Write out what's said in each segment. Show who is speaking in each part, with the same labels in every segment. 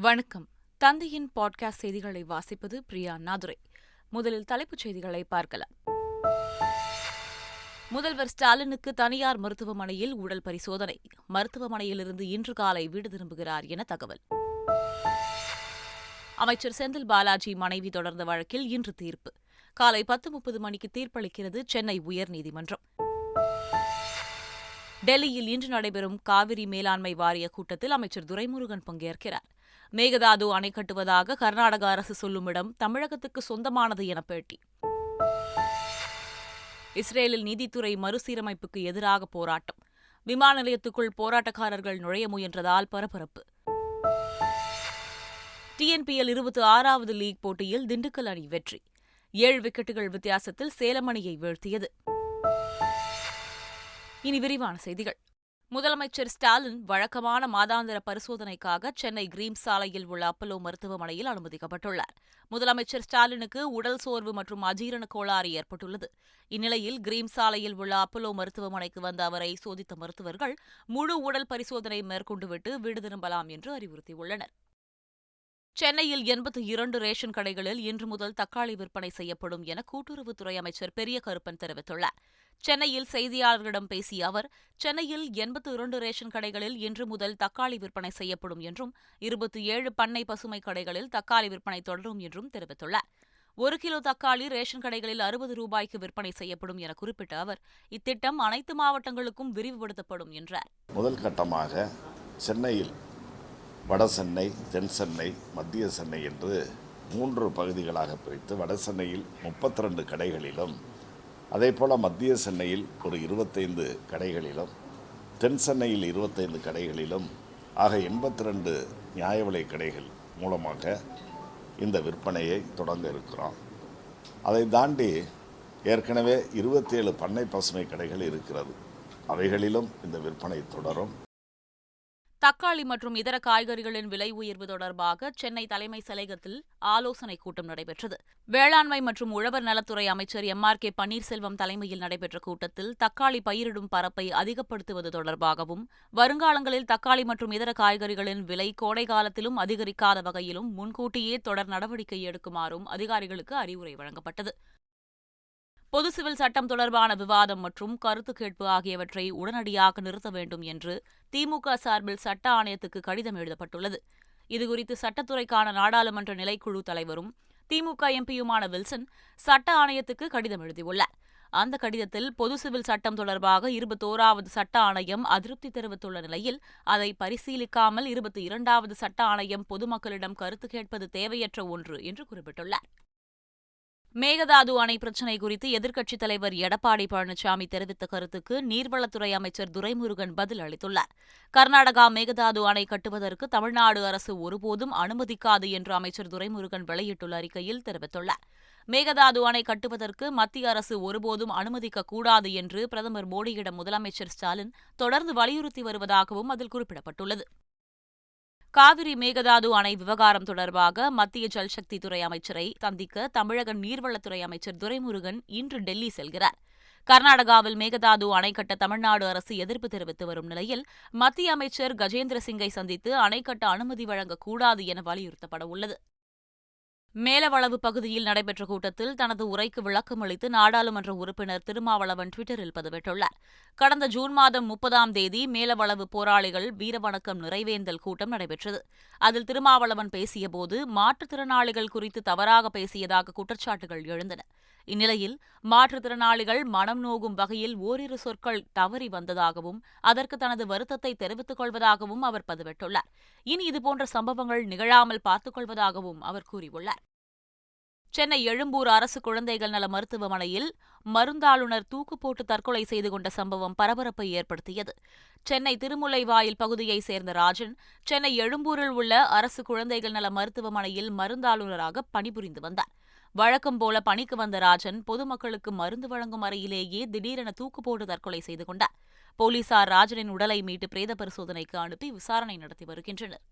Speaker 1: வணக்கம். தந்தையின் பாட்காஸ்ட் செய்திகளை வாசிப்பது பிரியா நாதுரை. முதலில் தலைப்புச் செய்திகளை பார்க்கலாம். முதல்வர் ஸ்டாலினுக்கு தனியார் மருத்துவமனையில் உடல் பரிசோதனை. மருத்துவமனையிலிருந்து இன்று காலை வீடு திரும்புகிறார் என தகவல். அமைச்சர் செந்தில் பாலாஜி மனைவி தொடர்ந்த வழக்கில் இன்று தீர்ப்பு. காலை 10:30 மணிக்கு தீர்ப்பளிக்கிறது சென்னை உயர்நீதிமன்றம். டெல்லியில் இன்று நடைபெறும் காவிரி மேலாண்மை வாரிய கூட்டத்தில் அமைச்சர் துரைமுருகன் பங்கேற்கிறார். மேகதாது அணை கட்டுவதாக கர்நாடக அரசு சொல்லும் இடம் தமிழகத்துக்கு சொந்தமானது என பேட்டி. இஸ்ரேலில் நீதித்துறை மறுசீரமைப்புக்கு எதிராக போராட்டம். விமான நிலையத்துக்குள் போராட்டக்காரர்கள் நுழைய முயன்றதால் பரபரப்பு. TNPL 26வது லீக் போட்டியில் திண்டுக்கல் அணி வெற்றி. 7 விக்கெட்டுகள் வித்தியாசத்தில் சேலம் அணியை வீழ்த்தியது. இனி விரிவான செய்திகள். முதலமைச்சர் ஸ்டாலின் வழக்கமான மாதாந்திர பரிசோதனைக்காக சென்னை கிரீம்ஸ் சாலையில் உள்ள அப்பல்லோ மருத்துவமனையில் அனுமதிக்கப்பட்டுள்ளார். முதலமைச்சர் ஸ்டாலினுக்கு உடல் சோர்வு மற்றும் அஜீரண கோளாறு ஏற்பட்டுள்ளது. இந்நிலையில் கிரீம்ஸ் சாலையில் உள்ள அப்பல்லோ மருத்துவமனைக்கு வந்த அவரை சோதித்த மருத்துவர்கள் முழு உடல் பரிசோதனை மேற்கொண்டுவிட்டு வீடு திரும்பலாம் என்று அறிவுறுத்தியுள்ளனர். சென்னையில் 82 ரேஷன் கடைகளில் இன்று முதல் தக்காளி விற்பனை செய்யப்படும் என கூட்டுறவுத்துறை அமைச்சர் பெரிய கருப்பன் தெரிவித்துள்ளார். சென்னையில் செய்தியாளர்களிடம் பேசிய அவர், சென்னையில் 82 ரேஷன் கடைகளில் இன்று முதல் தக்காளி விற்பனை செய்யப்படும் என்றும் 27 பண்ணை பசுமை கடைகளில் தக்காளி விற்பனை தொடரும் என்றும் தெரிவித்துள்ளார். 1 கிலோ தக்காளி ரேஷன் கடைகளில் 60 ரூபாய்க்கு விற்பனை செய்யப்படும் என குறிப்பிட்ட அவர், இத்திட்டம் அனைத்து மாவட்டங்களுக்கும் விரிவுபடுத்தப்படும் என்றார்.
Speaker 2: முதல் கட்டமாக சென்னையில் வட சென்னை, தென் சென்னை, மத்திய சென்னை என்று 3 பகுதிகளாக பிரித்து வட சென்னையில் 32 கடைகளிலும், அதேபோல் மத்திய சென்னையில் ஒரு 25 கடைகளிலும், தென் சென்னையில் 25 கடைகளிலும் ஆக 82 நியாய விலை கடைகள் மூலமாக இந்த விற்பனையை தொடங்க இருக்கிறோம். அதை தாண்டி ஏற்கனவே 27 பண்ணை பசுமை கடைகள் இருக்கிறது. அவைகளிலும் இந்த விற்பனை தொடரும்.
Speaker 1: தக்காளி மற்றும் இதர காய்கறிகளின் விலை உயர்வு தொடர்பாக சென்னை தலைமைச் செயலகத்தில் ஆலோசனைக் கூட்டம் நடைபெற்றது. வேளாண்மை மற்றும் உழவர் நலத்துறை அமைச்சர் MRK பன்னீர்செல்வம் தலைமையில் நடைபெற்ற கூட்டத்தில் தக்காளி பயிரிடும் பரப்பை அதிகப்படுத்துவது தொடர்பாகவும், வருங்காலங்களில் தக்காளி மற்றும் இதர காய்கறிகளின் விலை கோடை காலத்திலும் அதிகரிக்காத வகையிலும் முன்கூட்டியே தொடர் நடவடிக்கை எடுக்குமாறும் அதிகாரிகளுக்கு அறிவுரை வழங்கப்பட்டது. பொது சிவில் சட்டம் தொடர்பான விவாதம் மற்றும் கருத்து கேட்பு ஆகியவற்றை உடனடியாக நிறுத்த வேண்டும் என்று திமுக சார்பில் சட்ட ஆணையத்துக்கு கடிதம் எழுதப்பட்டுள்ளது. இதுகுறித்து சட்டத்துறைக்கான நாடாளுமன்ற நிலைக்குழு தலைவரும் திமுக எம்பியுமான வில்சன் சட்ட ஆணையத்துக்கு கடிதம் எழுதியுள்ளார். அந்த கடிதத்தில் பொது சிவில் சட்டம் தொடர்பாக 21வது சட்ட ஆணையம் அதிருப்தி தெரிவித்துள்ள நிலையில் அதை பரிசீலிக்காமல் 22வது சட்ட ஆணையம் பொதுமக்களிடம் கருத்து கேட்பது தேவையற்ற ஒன்று என்று குறிப்பிட்டுள்ளார். மேகதாது அணை பிரச்சினை குறித்து எதிர்க்கட்சித் தலைவர் எடப்பாடி பழனிசாமி தெரிவித்த கருத்துக்கு நீர்வளத்துறை அமைச்சர் துரைமுருகன் பதில் அளித்துள்ளார். கர்நாடகா மேகதாது அணை கட்டுவதற்கு தமிழ்நாடு அரசு ஒருபோதும் அனுமதிக்காது என்று அமைச்சர் துரைமுருகன் வெளியிட்டுள்ள அறிக்கையில் தெரிவித்துள்ளார். மேகதாது அணை கட்டுவதற்கு மத்திய அரசு ஒருபோதும் அனுமதிக்கக்கூடாது என்று பிரதமர் மோடியிடம் முதலமைச்சர் ஸ்டாலின் தொடர்ந்து வலியுறுத்தி வருவதாகவும் அதில் குறிப்பிடப்பட்டுள்ளது. காவிரி மேகதாது அணை விவகாரம் தொடர்பாக மத்திய ஜல்சக்தி துறை அமைச்சரை சந்திக்க தமிழக நீர்வளத்துறை அமைச்சர் துரைமுருகன் இன்று டெல்லி செல்கிறார். கர்நாடகாவில் மேகதாது அணை கட்ட தமிழ்நாடு அரசு எதிர்ப்பு தெரிவித்து வரும் நிலையில் மத்திய அமைச்சர் கஜேந்திர சிங்கை சந்தித்து அணை கட்ட அனுமதி வழங்கக்கூடாது என வலியுறுத்தப்பட உள்ளது. மேலவளவு பகுதியில் நடைபெற்ற கூட்டத்தில் தனது உரைக்கு விளக்கம் அளித்து நாடாளுமன்ற உறுப்பினர் திருமாவளவன் ட்விட்டரில் பதிவிட்டுள்ளார். கடந்த ஜூன் மாதம் 30ஆம் தேதி மேலவளவு போராளிகள் வீரவணக்கம் நிறைவேந்தல் கூட்டம் நடைபெற்றது. அதில் திருமாவளவன் பேசியபோது மாற்றுத்திறனாளிகள் குறித்து தவறாக பேசியதாக குற்றச்சாட்டுகள் எழுந்தன. இந்நிலையில் மாற்றுத்திறனாளிகள் மனம் நோகும் வகையில் ஓரிரு சொற்கள் தவறி வந்ததாகவும் அதற்கு தனது வருத்தத்தை தெரிவித்துக் கொள்வதாகவும் அவர் பதிவிட்டுள்ளார். இனி இதுபோன்ற சம்பவங்கள் நிகழாமல் பார்த்துக் கொள்வதாகவும் அவர் கூறியுள்ளார். சென்னை எழும்பூர் அரசு குழந்தைகள் நல மருத்துவமனையில் மருந்தாளுநர் தூக்கு போட்டு தற்கொலை செய்து கொண்ட சம்பவம் பரபரப்பை ஏற்படுத்தியது. சென்னை திருமுல்லைவாயில் பகுதியைச் சேர்ந்த ராஜன் சென்னை எழும்பூரில் உள்ள அரசு குழந்தைகள் நல மருத்துவமனையில் மருந்தாளுநராக பணிபுரிந்து வந்தார். வழக்கம் போல பணிக்கு வந்த ராஜன் பொதுமக்களுக்கு மருந்து வழங்கும் அறையிலேயே திடீரென தூக்கு போட்டு தற்கொலை செய்து கொண்டார். போலீசார் ராஜனின் உடலை மீட்டு பிரேத பரிசோதனைக்கு அனுப்பி விசாரணை நடத்தி வருகின்றனர்.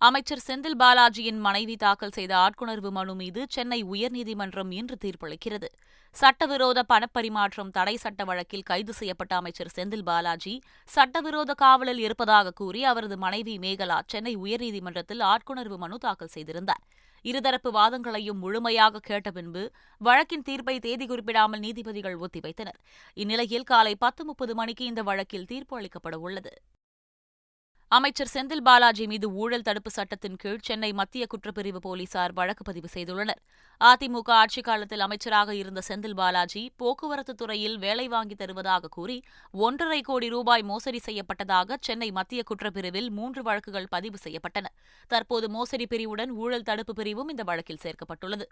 Speaker 1: அமைச்சர் செந்தில் பாலாஜியின் மனைவி தாக்கல் செய்த ஆட்கொணர்வு மனு மீது சென்னை உயர்நீதிமன்றம் இன்று தீர்ப்பளிக்கிறது. சட்டவிரோத பணப்பரிமாற்றம் தடை சட்ட வழக்கில் கைது செய்யப்பட்ட அமைச்சர் செந்தில் பாலாஜி சட்டவிரோத காவலில் இருப்பதாக கூறி அவரது மனைவி மேகலா சென்னை உயர்நீதிமன்றத்தில் ஆட்கொணர்வு மனு தாக்கல் செய்திருந்தார். இருதரப்பு வாதங்களையும் முழுமையாக கேட்ட பின்பு வழக்கின் தீர்ப்பை தேதி குறிப்பிடாமல் நீதிபதிகள் ஒத்திவைத்தனர். இந்நிலையில் காலை 10:30 மணிக்கு இந்த வழக்கில் தீர்ப்பு அளிக்கப்பட உள்ளது. அமைச்சர் செந்தில் பாலாஜி மீது ஊழல் தடுப்பு சட்டத்தின் கீழ் சென்னை மத்திய குற்றப்பிரிவு போலீசார் வழக்கு பதிவு செய்துள்ளனர். அதிமுக ஆட்சிக் காலத்தில் அமைச்சராக இருந்த செந்தில் பாலாஜி போக்குவரத்து துறையில் வேலை வாங்கி தருவதாக கூறி 1.5 கோடி ரூபாய் மோசடி செய்யப்பட்டதாக சென்னை மத்திய குற்றப்பிரிவில் 3 வழக்குகள் பதிவு செய்யப்பட்டன. தற்போது மோசடி பிரிவுடன் ஊழல் தடுப்பு பிரிவும் இந்த வழக்கில் சேர்க்கப்பட்டுள்ளது.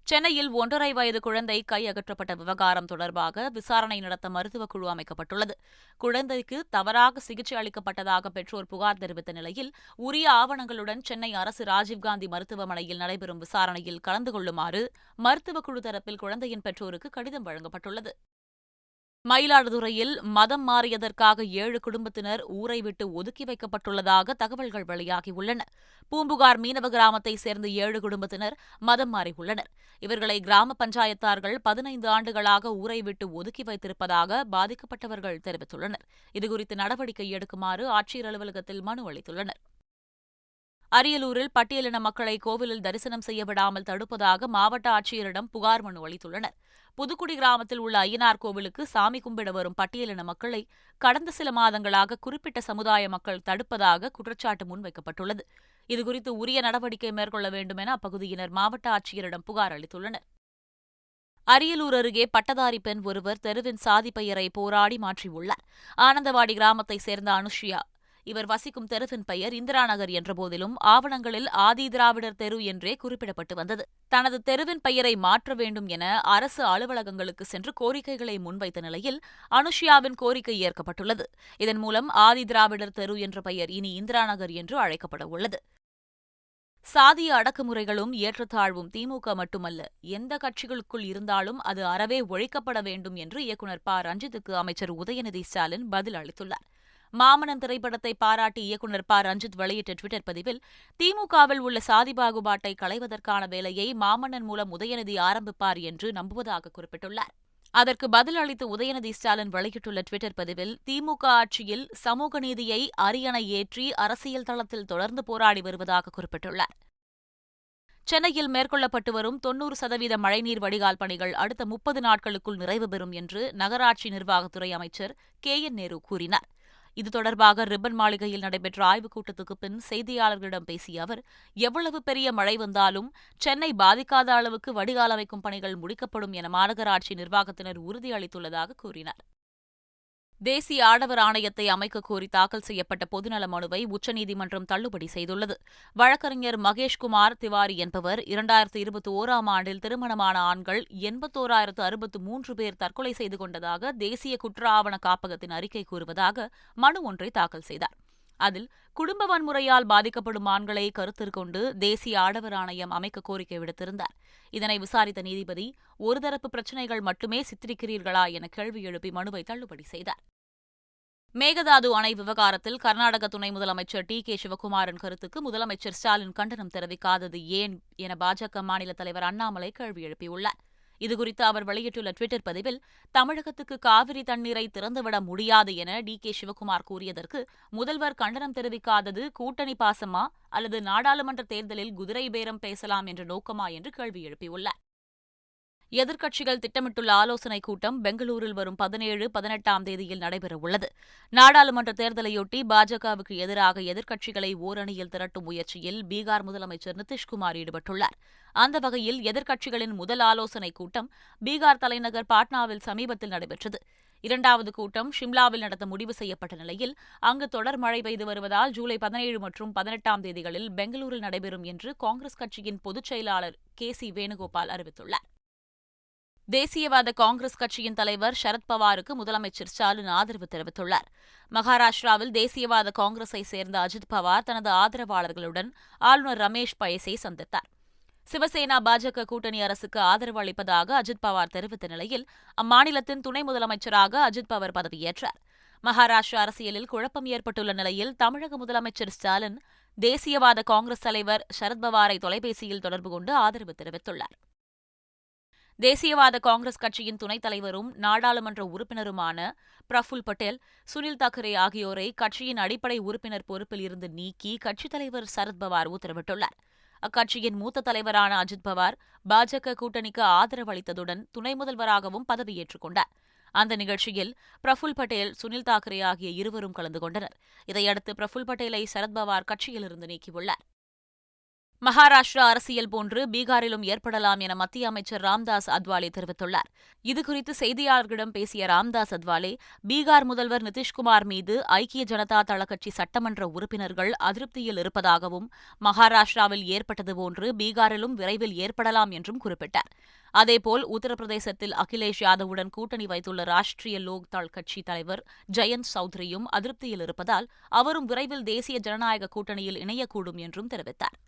Speaker 1: சென்னையில் 1.5 வயது குழந்தை கை அகற்றப்பட்ட விவகாரம் தொடர்பாக விசாரணை நடத்த மருத்துவக் குழு அமைக்கப்பட்டுள்ளது. குழந்தைக்கு தவறாக சிகிச்சை அளிக்கப்பட்டதாக பெற்றோர் புகார் தெரிவித்த நிலையில் உரிய ஆவணங்களுடன் சென்னை அரசு ராஜீவ்காந்தி மருத்துவமனையில் நடைபெறும் விசாரணையில் கலந்து கொள்ளுமாறு மருத்துவக் குழு தரப்பில் குழந்தையின் பெற்றோருக்கு கடிதம் வழங்கப்பட்டுள்ளது. மயிலாடுதுறையில் மதம் மாறியதற்காக 7 குடும்பத்தினர் ஊரை விட்டு ஒதுக்கி வைக்கப்பட்டுள்ளதாக தகவல்கள் வெளியாகியுள்ளன. பூம்புகார் மீனவ கிராமத்தைச் சேர்ந்த 7 குடும்பத்தினர் மதம் மாறியுள்ளனர். இவர்களை கிராம பஞ்சாயத்தார்கள் 15 ஆண்டுகளாக ஊரை விட்டு ஒதுக்கி வைத்திருப்பதாக பாதிக்கப்பட்டவர்கள் தெரிவித்துள்ளனர். இதுகுறித்து நடவடிக்கை எடுக்குமாறு ஆட்சியர் அலுவலகத்தில் மனு அளித்துள்ளனர். அரியலூரில் பட்டியலின மக்களை கோவிலில் தரிசனம் செய்ய விடாமல் தடுப்பதாக மாவட்ட ஆட்சியரிடம் புகார் மனு அளித்துள்ளனர். புதுக்குடி கிராமத்தில் உள்ள அய்யனார் கோவிலுக்கு சாமி கும்பிட வரும் பட்டியலின மக்களை கடந்த சில மாதங்களாக குறிப்பிட்ட சமுதாய மக்கள் தடுப்பதாக குற்றச்சாட்டு முன்வைக்கப்பட்டுள்ளது. இதுகுறித்து உரிய நடவடிக்கை மேற்கொள்ள வேண்டும் என அப்பகுதியினர் மாவட்ட ஆட்சியரிடம் புகார் அளித்துள்ளனர். அரியலூர் அருகே பட்டதாரி பெண் ஒருவர் தெருவின் சாதி பெயரை போராடி மாற்றியுள்ளார். ஆனந்தவாடி கிராமத்தைச் சேர்ந்த அனுஷியா. இவர் வசிக்கும் தெருவின் பெயர் இந்திரா நகர் என்றபோதிலும் ஆவணங்களில் ஆதி திராவிடர் தெரு என்றே குறிப்பிடப்பட்டு வந்தது. தனது தெருவின் பெயரை மாற்ற வேண்டும் என அரசு அலுவலகங்களுக்கு சென்று கோரிக்கைகளை முன்வைத்த நிலையில் அனுஷியாவின் கோரிக்கை ஏற்கப்பட்டுள்ளது. இதன் மூலம் ஆதி திராவிடர் தெரு என்ற பெயர் இனி இந்திரா நகர் என்று அழைக்கப்பட உள்ளது. சாதிய அடக்குமுறைகளும் ஏற்றத்தாழ்வும் திமுக மட்டுமல்ல, எந்த கட்சிகளுக்குள் இருந்தாலும் அது அறவே ஒழிக்கப்பட வேண்டும் என்று இயக்குநர் ப. ரஞ்சித்துக்கு அமைச்சர் உதயநிதி ஸ்டாலின் பதில் அளித்துள்ளார். மாமன்னன் திரைப்படத்தை பாராட்டி இயக்குநர் ப. ரஞ்சித் வெளியிட்ட டுவிட்டர் பதிவில் திமுகவில் உள்ள சாதி பாகுபாட்டை களைவதற்கான வேலையை மாமன்னன் மூலம் உதயநிதி ஆரம்பிப்பார் என்று நம்புவதாக குறிப்பிட்டுள்ளார். அதற்கு பதில் அளித்து உதயநிதி ஸ்டாலின் வெளியிட்டுள்ள டுவிட்டர் பதிவில் திமுக ஆட்சியில் சமூக நீதியை அரியணை ஏற்றி அரசியல் தளத்தில் தொடர்ந்து போராடி வருவதாக குறிப்பிட்டுள்ளார். சென்னையில் மேற்கொள்ளப்பட்டு வரும் 90% மழைநீர் வடிகால் பணிகள் அடுத்த 30 நாட்களுக்குள் நிறைவு பெறும் என்று நகராட்சி நிர்வாகத்துறை அமைச்சர் KN நேரு கூறினார். இது தொடர்பாக ரிப்பன் மாளிகையில் நடைபெற்ற ஆய்வுக் கூட்டத்துக்கு பின் செய்தியாளர்களிடம் பேசிய அவர், எவ்வளவு பெரிய மழை வந்தாலும் சென்னை பாதிக்காத அளவுக்கு வடிகால் அமைக்கும் பணிகள் முடிக்கப்படும் என மாநகராட்சி நிர்வாகத்தினர் உறுதியளித்துள்ளதாக கூறினார். தேசிய ஆடவர் ஆணையத்தை அமைக்கக் கோரி தாக்கல் செய்யப்பட்ட பொதுநல மனுவை உச்சநீதிமன்றம் தள்ளுபடி செய்துள்ளது. வழக்கறிஞர் மகேஷ்குமார் திவாரி என்பவர் 2021ஆம் ஆண்டில் திருமணமான ஆண்கள் 81,063 பேர் தற்கொலை செய்து கொண்டதாக தேசிய குற்ற ஆவண காப்பகத்தின் அறிக்கை கூறுவதாக மனு ஒன்றை தாக்கல் செய்தார். அதில் குடும்ப வன்முறையால் பாதிக்கப்படும் ஆண்களை கருத்தில் கொண்டு தேசிய ஆடவர் ஆணையம் அமைக்க கோரிக்கை விடுத்திருந்தார். இதனை விசாரித்த நீதிபதி, ஒருதரப்பு பிரச்சினைகள் மட்டுமே சித்தரிக்கிறீர்களா என கேள்வி எழுப்பி மனுவை தள்ளுபடி செய்தார். மேகதாது அணை விவகாரத்தில் கர்நாடக துணை முதலமைச்சர் TK சிவக்குமாரின் கருத்துக்கு முதலமைச்சர் ஸ்டாலின் கண்டனம் தெரிவிக்காதது ஏன் என பாஜக மாநில தலைவர் அண்ணாமலை கேள்வி எழுப்பியுள்ளார். இதுகுறித்து அவர் வெளியிட்டுள்ள டுவிட்டர் பதிவில், தமிழகத்துக்கு காவிரி தண்ணீரை திறந்துவிட முடியாது என DK சிவக்குமார் கூறியதற்கு முதல்வர் கண்டனம் தெரிவிக்காதது கூட்டணி பாசமா அல்லது நாடாளுமன்ற தேர்தலில் குதிரை பேரம் பேசலாம் என்ற நோக்கமா என்று கேள்வி எழுப்பியுள்ளார். எதிர்க்கட்சிகள் திட்டமிட்டுள்ள ஆலோசனைக் கூட்டம் பெங்களூரில் வரும் 17, 18ஆம் தேதியில் நடைபெறவுள்ளது. நாடாளுமன்ற தேர்தலையொட்டி பாஜகவுக்கு எதிராக எதிர்க்கட்சிகளை ஓரணியில் திரட்டும் முயற்சியில் பீகார் முதலமைச்சர் நிதிஷ்குமார் ஈடுபட்டுள்ளார். அந்த வகையில் எதிர்க்கட்சிகளின் முதல் ஆலோசனைக் கூட்டம் பீகார் தலைநகர் பாட்னாவில் சமீபத்தில் நடைபெற்றது. 2வது கூட்டம் ஷிம்லாவில் நடத்த முடிவு செய்யப்பட்ட நிலையில் அங்கு தொடர் மழை பெய்து வருவதால் ஜூலை 17 மற்றும் 18ஆம் தேதிகளில் பெங்களூரில் நடைபெறும் என்று காங்கிரஸ் கட்சியின் பொதுச் செயலாளர் KC வேணுகோபால் அறிவித்துள்ளார். தேசியவாத காங்கிரஸ் கட்சியின் தலைவர் சரத்பவாருக்கு முதலமைச்சர் ஸ்டாலின் ஆதரவு தெரிவித்துள்ளார். மகாராஷ்டிராவில் தேசியவாத காங்கிரஸை சேர்ந்த அஜித் பவார் தனது ஆதரவாளர்களுடன் ஆளுநர் ரமேஷ் பைஸை சந்தித்தார். சிவசேனா பாஜக கூட்டணி அரசுக்கு ஆதரவு அளிப்பதாக அஜித் பவார் தெரிவித்த நிலையில் அம்மாநிலத்தின் துணை முதலமைச்சராக அஜித் பவார் பதவியேற்றார். மகாராஷ்டிரா அரசியலில் குழப்பம் ஏற்பட்டுள்ள நிலையில் தமிழக முதலமைச்சர் ஸ்டாலின் தேசியவாத காங்கிரஸ் தலைவர் சரத்பவாரை தொலைபேசியில் தொடர்பு கொண்டு ஆதரவு தெரிவித்துள்ளார். தேசியவாத காங்கிரஸ் கட்சியின் துணைத் தலைவரும் நாடாளுமன்ற உறுப்பினருமான பிரஃபுல் பட்டேல், சுனில் தாக்கரே ஆகியோரை கட்சியின் அடிப்படை உறுப்பினர் பொறுப்பில் இருந்து நீக்கி கட்சித் தலைவர் சரத்பவார் உத்தரவிட்டுள்ளார். அக்கட்சியின் மூத்த தலைவரான அஜித் பவார் பாஜக கூட்டணிக்கு ஆதரவு அளித்ததுடன் துணை முதல்வராகவும் பதவியேற்றுக் கொண்டார். அந்த நிகழ்ச்சியில் பிரஃபுல் பட்டேல், சுனில் தாக்கரே ஆகிய இருவரும் கலந்து கொண்டனர். இதையடுத்து பிரஃபுல் பட்டேலை சரத்பவார் கட்சியிலிருந்து நீக்கியுள்ளார். மகாராஷ்டிரா அரசியல் போன்று பீகாரிலும் ஏற்படலாம் என மத்திய அமைச்சர் ராம்தாஸ் அத்வாலே தெரிவித்துள்ளார். இதுகுறித்து செய்தியாளர்களிடம் பேசிய ராம்தாஸ் அத்வாலே, பீகார் முதல்வர் நிதிஷ்குமார் மீது ஐக்கிய ஜனதா தள கட்சி சட்டமன்ற உறுப்பினர்கள் அதிருப்தியில் இருப்பதாகவும், மகாராஷ்டிராவில் ஏற்பட்டது போன்று பீகாரிலும் விரைவில் ஏற்படலாம் என்றும் குறிப்பிட்டார். அதேபோல் உத்தரப்பிரதேசத்தில் அகிலேஷ் யாதவுடன் கூட்டணி வைத்துள்ள ராஷ்டிரிய லோக் தள் கட்சி தலைவர் ஜெயந்த் சௌத்ரியும் அதிருப்தியில் இருப்பதால் அவரும் விரைவில் தேசிய ஜனநாயக கூட்டணியில் இணையக்கூடும் என்றும் தெரிவித்தார்.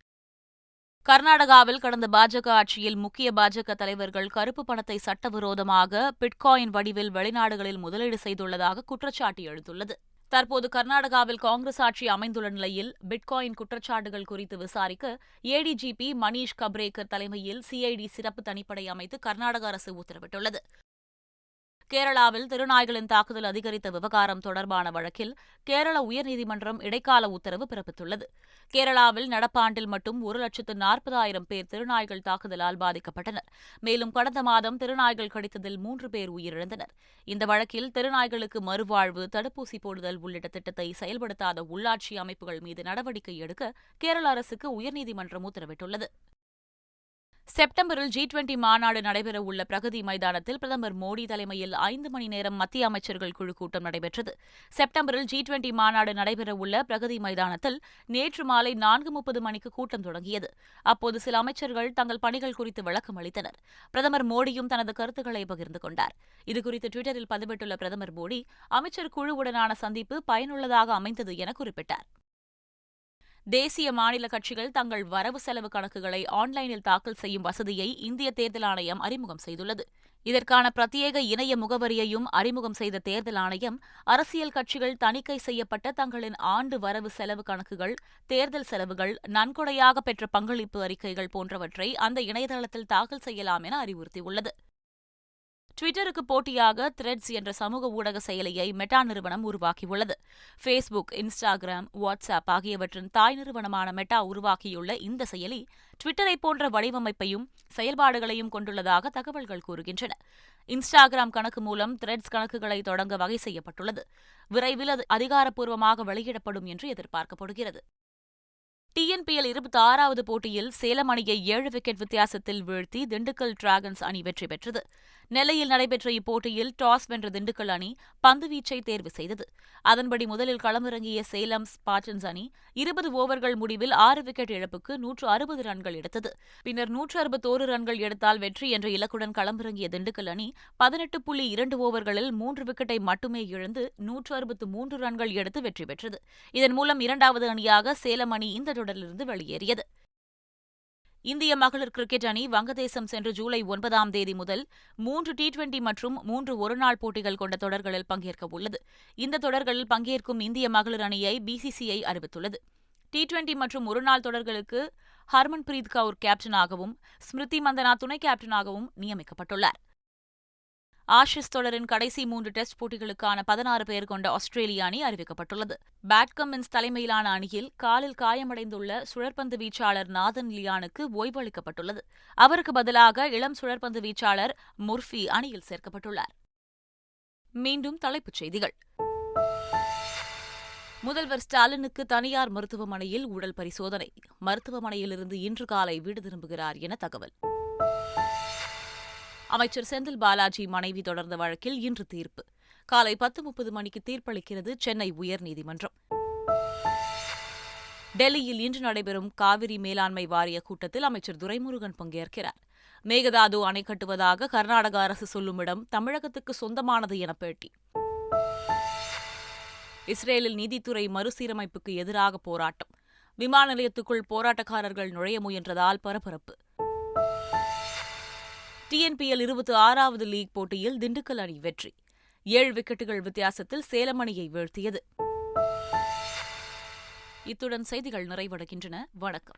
Speaker 1: கர்நாடகாவில் கடந்த பாஜக ஆட்சியில் முக்கிய பாஜக தலைவர்கள் கருப்பு பணத்தை சட்டவிரோதமாக பிட்காயின் வடிவில் வெளிநாடுகளில் முதலீடு செய்துள்ளதாக குற்றச்சாட்டு எழுந்துள்ளது. தற்போது கர்நாடகாவில் காங்கிரஸ் ஆட்சி அமைந்துள்ள நிலையில் பிட்காயின் குற்றச்சாட்டுகள் குறித்து விசாரிக்க ஏடிஜிபி மணீஷ் கப்ரேக்கர் தலைமையில் சிஐடி சிறப்பு தனிப்படை அமைத்து கர்நாடக அரசு உத்தரவிட்டுள்ளது. கேரளாவில் திருநாய்களின் தாக்குதல் அதிகரித்த விவகாரம் தொடர்பான வழக்கில் கேரள உயர்நீதிமன்றம் இடைக்கால உத்தரவு பிறப்பித்துள்ளது. கேரளாவில் நடப்பாண்டில் மட்டும் 1,40,000 பேர் திருநாய்கள் தாக்குதலால் பாதிக்கப்பட்டனர். மேலும் கடந்த மாதம் திருநாய்கள் கடித்ததில் 3 பேர் உயிரிழந்தனர். இந்த வழக்கில் திருநாய்களுக்கு மறுவாழ்வு, தடுப்பூசி போடுதல் உள்ளிட்ட திட்டத்தை செயல்படுத்தாத உள்ளாட்சி அமைப்புகள் மீது நடவடிக்கை எடுக்க கேரள அரசுக்கு உயர்நீதிமன்றம் உத்தரவிட்டுள்ளது. செப்டம்பரில் G20 மாநாடு நடைபெறவுள்ள பிரகதி மைதானத்தில் பிரதமர் மோடி தலைமையில் 5 மணி நேரம் மத்திய அமைச்சர்கள் குழு கூட்டம் நடைபெற்றது. செப்டம்பரில் G20 மாநாடு நடைபெறவுள்ள பிரகதி மைதானத்தில் நேற்று மாலை 4:30 மணிக்கு கூட்டம் தொடங்கியது. அப்போது சில அமைச்சர்கள் தங்கள் பணிகள் குறித்து விளக்கம் அளித்தனர். பிரதமர் மோடியும் தனது கருத்துக்களை பகிர்ந்து கொண்டார். இதுகுறித்து டுவிட்டரில் பதிவிட்டுள்ள பிரதமர் மோடி, அமைச்சர் குழுவுடனான சந்திப்பு பயனுள்ளதாக அமைந்தது என குறிப்பிட்டார். தேசிய மாநில கட்சிகள் தங்கள் வரவு செலவு கணக்குகளை ஆன்லைனில் தாக்கல் செய்யும் வசதியை இந்திய தேர்தல் ஆணையம் அறிமுகம் செய்துள்ளது. இதற்கான பிரத்யேக இணைய முகவரியையும் அறிமுகம் செய்த தேர்தல் ஆணையம், அரசியல் கட்சிகள் தணிக்கை செய்யப்பட்ட தங்களின் ஆண்டு வரவு செலவு கணக்குகள், தேர்தல் செலவுகள், நன்கொடையாக பெற்ற பங்களிப்பு அறிக்கைகள் போன்றவற்றை அந்த இணையதளத்தில் தாக்கல் செய்யலாம் என அறிவுறுத்தியுள்ளது. ட்விட்டருக்கு போட்டியாக த்ரெட்ஸ் என்ற சமூக ஊடக செயலியை மெட்டா நிறுவனம் உருவாக்கியுள்ளது. ஃபேஸ்புக், இன்ஸ்டாகிராம், வாட்ஸ்அப் ஆகியவற்றின் தாய் நிறுவனமான மெட்டா உருவாக்கியுள்ள இந்த செயலி ட்விட்டரை போன்ற வடிவமைப்பையும் செயல்பாடுகளையும் கொண்டுள்ளதாக தகவல்கள் கூறுகின்றன. இன்ஸ்டாகிராம் கணக்கு மூலம் த்ரெட்ஸ் கணக்குகளை தொடங்க வகை செய்யப்பட்டுள்ளது. விரைவில் அது அதிகாரப்பூர்வமாக வெளியிடப்படும் என்று எதிர்பார்க்கப்படுகிறது. TNPL 26வது போட்டியில் சேலம் அணியை 7 விக்கெட் வித்தியாசத்தில் வீழ்த்தி திண்டுக்கல் டிராகன்ஸ் அணி வெற்றி பெற்றது. நெல்லையில் நடைபெற்ற இப்போட்டியில் டாஸ் வென்ற திண்டுக்கல் அணி பந்துவீச்சை தேர்வு செய்தது. அதன்படி முதலில் களமிறங்கிய சேலம் ஸ்பார்டன்ஸ் அணி 20 ஓவர்கள் முடிவில் 6 விக்கெட் இழப்புக்கு 160 ரன்கள் எடுத்தது. பின்னர் 161 ரன்கள் எடுத்தால் வெற்றி என்ற இலக்குடன் களமிறங்கிய திண்டுக்கல் அணி 18.2 ஓவர்களில் 3 விக்கெட்டை மட்டுமே இழந்து 163 ரன்கள் எடுத்து வெற்றி பெற்றது. இதன் மூலம் 2வது அணியாக சேலம் அணி இந்த தொடரிலிருந்து வெளியேறியது. இந்திய மகளிர் கிரிக்கெட் அணி வங்கதேசம் சென்று ஜூலை 9ஆம் தேதி முதல் 3 T20 மற்றும் 3 ஒருநாள் போட்டிகள் கொண்ட தொடர்களில் பங்கேற்க உள்ளது. இந்த தொடர்களில் பங்கேற்கும் இந்திய மகளிர் அணியை BCCI அறிவித்துள்ளது. T20 மற்றும் ஒருநாள் தொடர்களுக்கு ஹர்மன்பிரீத் கவுர் கேப்டனாகவும், ஸ்மிருதி மந்தனா துணை கேப்டனாகவும் நியமிக்கப்பட்டுள்ளார். ஆஷஸ் தொடரின் கடைசி 3 டெஸ்ட் போட்டிகளுக்கான 16 பேர் கொண்ட ஆஸ்திரேலிய அணி அறிவிக்கப்பட்டுள்ளது. பேட் கமின்ஸ் தலைமையிலான அணியில் காலில் காயமடைந்துள்ள சுழற்பந்து வீச்சாளர் நாதன் லியானுக்கு ஓய்வு அளிக்கப்பட்டுள்ளது. அவருக்கு பதிலாக இளம் சுழற்பந்து வீச்சாளர் முர்ஃபி அணியில் சேர்க்கப்பட்டுள்ளார். மீண்டும் தலைப்புச் செய்திகள். முதல்வர் ஸ்டாலினுக்கு தனியார் மருத்துவமனையில் உடல் பரிசோதனை. மருத்துவமனையிலிருந்து இன்று காலை வீடு திரும்புகிறார் என தகவல். அமைச்சர் செந்தில் பாலாஜி மனைவி தொடர்ந்த வழக்கில் இன்று தீர்ப்பு. காலை 10:30 மணிக்கு தீர்ப்பளிக்கிறது சென்னை உயர்நீதிமன்றம். டெல்லியில் இன்று நடைபெறும் காவிரி மேலாண்மை வாரிய கூட்டத்தில் அமைச்சர் துரைமுருகன் பங்கேற்கிறார். மேகதாது அணை கட்டுவதாக கர்நாடக அரசு சொல்லும் இடம் தமிழகத்துக்கு சொந்தமானது என பேட்டி. இஸ்ரேலில் நீதித்துறை மறுசீரமைப்புக்கு எதிராக போராட்டம். விமான நிலையத்துக்குள் போராட்டக்காரர்கள் நுழைய முயன்றதால் பரபரப்பு. TNPL 26வது லீக் போட்டியில் திண்டுக்கல் அணி வெற்றி. 7 விக்கெட்டுகள் வித்தியாசத்தில் சேலம் அணியை வீழ்த்தியது. இத்துடன் செய்திகள் நிறைவடைகின்றன. வணக்கம்.